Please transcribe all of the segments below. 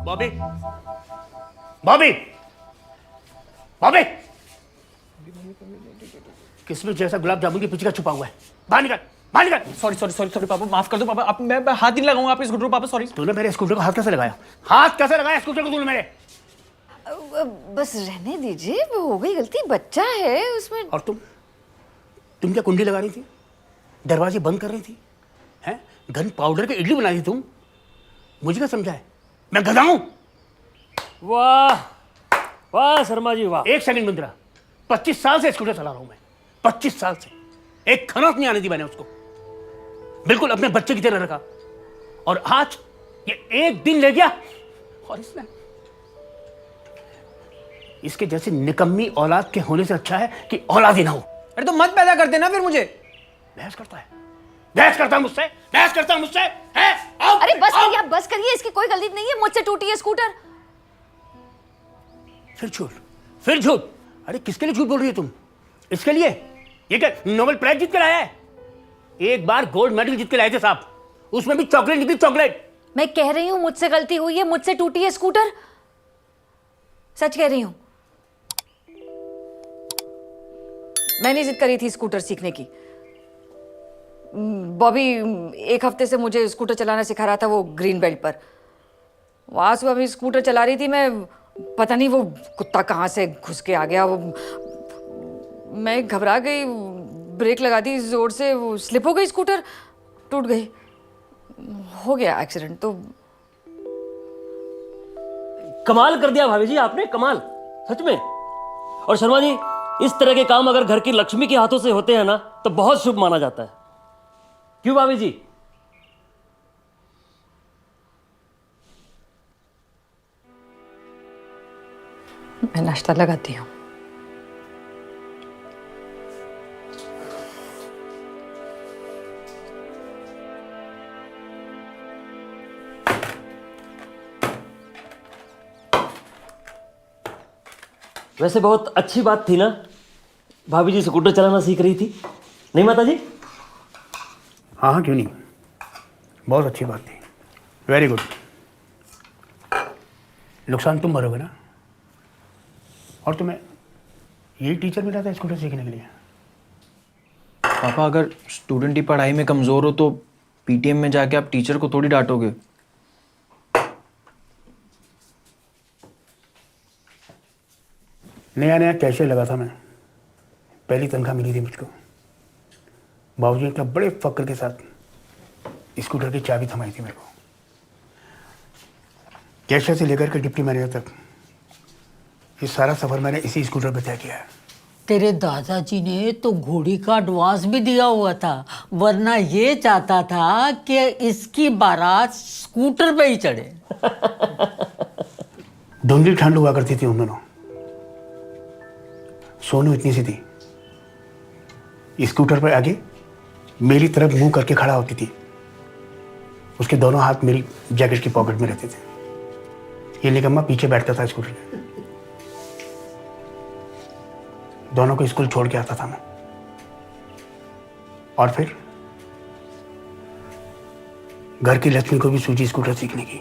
बॉबी, बॉबी, बॉबी, किसमें जैसा गुलाब जामुन की पिचका छुपा हुआ है? बाहर निकल, बाहर निकल। सॉरी सॉरी सॉरी सॉरी पापा, माफ कर दो पापा। मैं हाथ नहीं लगाऊंगा आपके स्कूटर को पापा, सॉरी। तूने मेरे स्कूटर को हाथ कैसे लगाया? हाथ कैसे लगाया स्कूटर को तूने मेरे? बस रहने दीजिए, वो हो गई गलती, बच्चा है उसमें। और तुम क्या कुंडी लगा रही थी? दरवाजे बंद कर रही थी? हैं? घन पाउडर के इडली बना दी तुम? मुझे क्या समझा है? मैं गधा हूं? वाह वाह शर्मा जी वाह। एक सेकंड मिंद्रा, 25 साल से स्कूटर चला रहा हूं मैं, 25 साल से एक खनौत नहीं आने दी मैंने उसको, बिल्कुल अपने बच्चे की तरह रखा। और आज ये एक दिन ले गया और इसके जैसी निकम्मी औलाद के होने से अच्छा है कि औलाद ही ना हो। अरे तो मत पैदा कर देना फिर मुझे। बहस करता है, बहस करता है मुझसे, बहस करता है मुझसे, है? आओ, अरे बस आओ। करिए, आप बस करिए, इसकी कोई गलती नहीं है, मुझसे टूटी है स्कूटर। फिर झूठ, फिर झूठ। अरे किसके लिए झूठ बोल रही हो तुम? इसके लिए? ये क्या नोबेल प्राइज जीत के लाया है? एक बार गोल्ड मेडल जीत के लाए थे साहब, उसमें भी चॉकलेट निकली, चॉकलेट। मैं कह रही हूँ मुझसे गलती हुई है, मुझसे टूटी है स्कूटर, सच कह रही हूँ। मैंने जिद करी थी स्कूटर सीखने की। बॉबी 1 हफ्ते से मुझे स्कूटर चलाना सिखा रहा था, वो ग्रीन बेल्ट पर। वहां से अभी स्कूटर चला रही थी मैं, पता नहीं वो कुत्ता कहाँ से घुस के आ गया। वो मैं घबरा गई, ब्रेक लगा दी जोर से, वो स्लिप हो गई, स्कूटर टूट गई, हो गया एक्सीडेंट। तो कमाल कर दिया भाभी जी आपने, कमाल सच में। और शर्मा जी, इस तरह के काम अगर घर की लक्ष्मी के हाथों से होते हैं ना तो बहुत शुभ माना जाता है, क्यों भाभी जी? मैं नाश्ता लगाती हूँ। वैसे बहुत अच्छी बात थी ना, भाभी जी स्कूटर चलाना सीख रही थी, नहीं माता जी? हाँ हाँ, क्यों नहीं, बहुत अच्छी बात थी, वेरी गुड। नुकसान तुम भरोगे ना, और तुम्हें यही टीचर मिला था स्कूटर सीखने के लिए। पापा अगर स्टूडेंट ही पढ़ाई में कमजोर हो तो पीटीएम में जाके आप टीचर को थोड़ी डांटोगे। नया नया कैशियर लगा था मैं, पहली तनख्वाह मिली थी मुझको। बाबूजी ने बड़े फक्र के साथ स्कूटर की चाबी थमाई थी मेरे को। कैशियर से लेकर के डिप्टी मैनेजर तक ये सारा सफर मैंने इसी स्कूटर पर तय किया है। तेरे दादाजी ने तो घोड़ी का एडवांस भी दिया हुआ था, वरना ये चाहता था कि इसकी बारात स्कूटर पे ही चढ़े। धुंधली ठंड हुआ करती थी उन दोनों। सोनू इतनी सी थी, स्कूटर पर आगे मेरी तरफ मुंह करके खड़ा होती थी, उसके दोनों हाथ मेरी जैकेट की पॉकेट में रहते थे। ये निकम्मा पीछे बैठता था स्कूटर में। दोनों को स्कूल छोड़ के आता था मैं, और फिर घर की लक्ष्मी को भी सूझी स्कूटर सीखने की।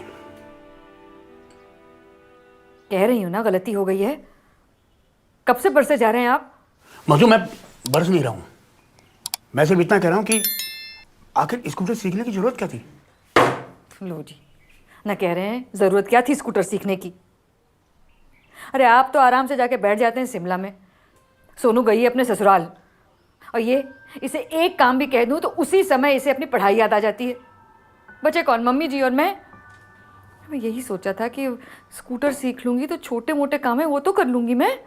कह रही हूँ ना गलती हो गई है। कब से बरसे जा रहे हैं आप? मधु, मैं बरस नहीं रहा हूं, मैं सिर्फ इतना कह रहा हूं कि आखिर स्कूटर सीखने की जरूरत क्या थी? लो जी, ना कह रहे हैं जरूरत क्या थी स्कूटर सीखने की। अरे आप तो आराम से जाके बैठ जाते हैं शिमला में। सोनू गई है अपने ससुराल, और ये इसे एक काम भी कह दूं तो उसी समय इसे अपनी पढ़ाई याद आ जाती है। बचे कौन? मम्मी जी और मैं यही सोचा था कि स्कूटर सीख लूंगी तो छोटे मोटे काम है वो तो कर लूंगी मैं।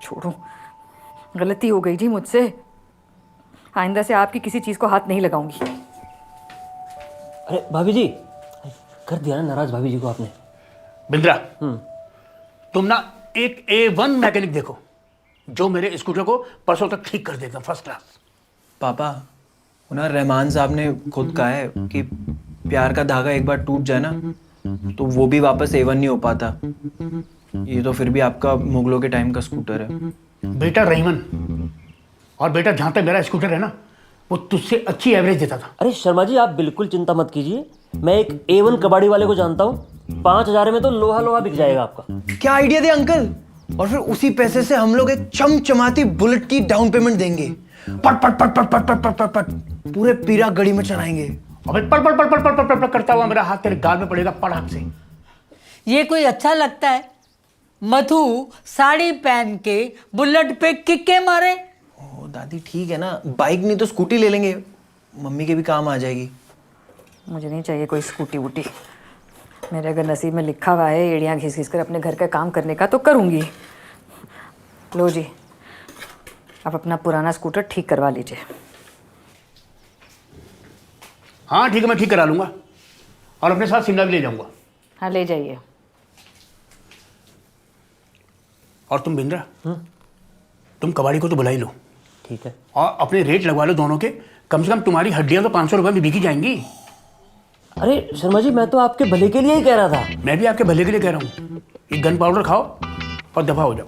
छोड़ो, गलती हो गई जी मुझसे। आइंदा से आपकी किसी चीज को हाथ नहीं लगाऊंगी। अरे भाभी जी, कर दिया ना नाराज भाभी जी को आपने। बिंद्रा, तुम ना एक A1 मैकेनिक देखो जो मेरे स्कूटर को परसों तक ठीक कर देगा, फर्स्ट क्लास। पापा ना, रहमान साहब ने खुद कहा है कि प्यार का धागा एक बार टूट जाए ना तो वो भी वापस A1 नहीं हो पाता। ये तो फिर भी आपका मुगलों के टाइम का स्कूटर है। बेटा रहीमन, और बेटा जहां तक मेरा स्कूटर है ना, वो तुझसे अच्छी एवरेज देता था। अरे शर्मा जी, आप बिल्कुल चिंता मत कीजिए, मैं एक A1 कबाड़ी वाले को जानता हूँ, 5,000 में तो लोहा लोहा बिक जाएगा आपका। क्या आइडिया दे अंकल। और फिर उसी पैसे से हम लोग एक चमचमाती बुलेट की डाउन पेमेंट देंगे। पट पट पट पट पट पट पट पट पूरे पीरा गड़ी में चलाएंगे। अबे पट पट पट पट पट पट पट करता हुआ मेरा हाथ तेरे गाल में पड़ेगा पड़ाक से। ये कोई अच्छा लगता है? मधु साड़ी पहन के बुलेट पे किक्के मारे। ओ दादी ठीक है ना, बाइक नहीं तो स्कूटी ले लेंगे, मम्मी के भी काम आ जाएगी। मुझे नहीं चाहिए कोई स्कूटी वूटी। मेरे अगर नसीब में लिखा हुआ है एड़ियाँ घिस घिस कर अपने घर का काम करने का तो करूँगी। लो जी, आप अपना पुराना स्कूटर ठीक करवा लीजिए। हाँ ठीक है, मैं ठीक करा लूंगा और अपने साथ शिमला भी ले जाऊंगा। हाँ ले जाइए। और तुम बिंद्रा, तुम कबाड़ी को तो बुला ही लो ठीक है। और अपने रेट लगवा लो दोनों के। कम से कम तुम्हारी हड्डियां तो 500 रुपये में बिकी जाएंगी। अरे शर्मा जी, मैं तो आपके भले के लिए ही कह रहा था। मैं भी आपके भले के लिए कह रहा हूँ। एक गन पाउडर खाओ और दफा हो जाओ।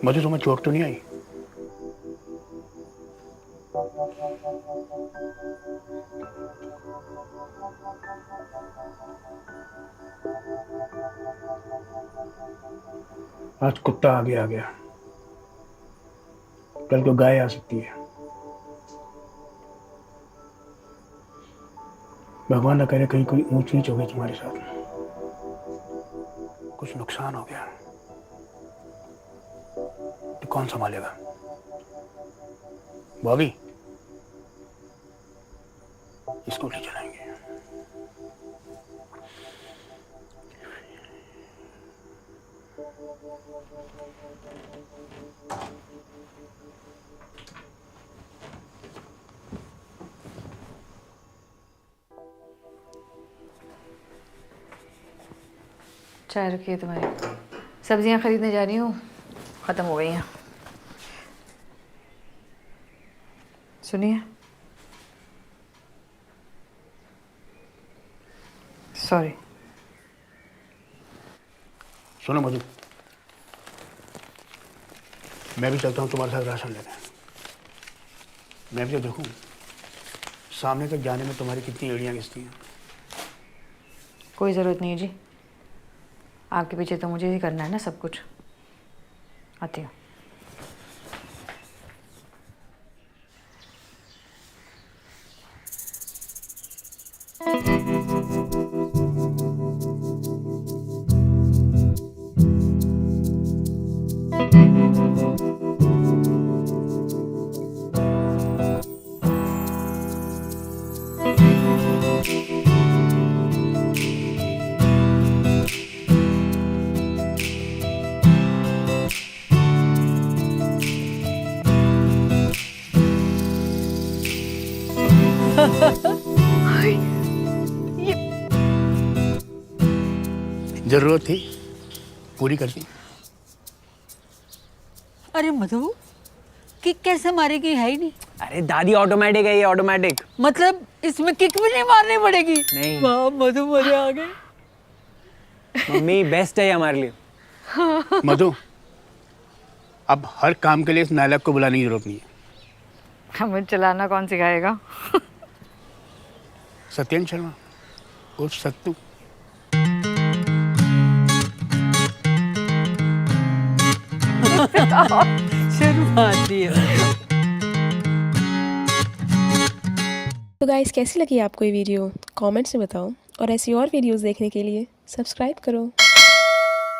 मुझे तुम्हें चोट तो नहीं आई? आज कुत्ता आगे आ गया, कल को गाय आ सकती है। भगवान ना करे कहीं कोई ऊंच नीच हो गई तुम्हारे साथ, कुछ नुकसान हो गया तो कौन संभालेगा? बॉबी, स्कूटी चलाएंगे। चाय रखिए तुम्हारी। सब्जियां खरीदने जा रही हूँ, ख़त्म हो गई हैं। सुनिए, सॉरी। सुनो मधु, मैं भी चलता हूँ तुम्हारे साथ राशन लेने। मैं भी तो देखूँ सामने तक जाने में तुम्हारी कितनी एड़ियाँ घिसती हैं। कोई ज़रूरत नहीं है जी, आपके पीछे तो मुझे ही करना है ना सब कुछ। आती हूँ। जरूरत थी, पूरी कर दी। अरे मधु, किक कैसे मारेगी? है ही नहीं। अरे दादी ऑटोमेटिक है ये, ऑटोमेटिक। मतलब इसमें किक भी नहीं मारनी पड़ेगी? नहीं। वाह मधु, मजे आ गए। मम्मी बेस्ट है ये हमारे लिए। मधु, अब हर काम के लिए इस नायलक को बुलाने की जरूरत नहीं है। हमें चलाना कौन सिखाएगा? सत्येंद्र शर्मा उर्फ सत्तू। शर्माती है। तो गाइस, कैसी लगी आपको ये वीडियो? कमेंट्स में बताओ और ऐसी और वीडियोस देखने के लिए सब्सक्राइब करो।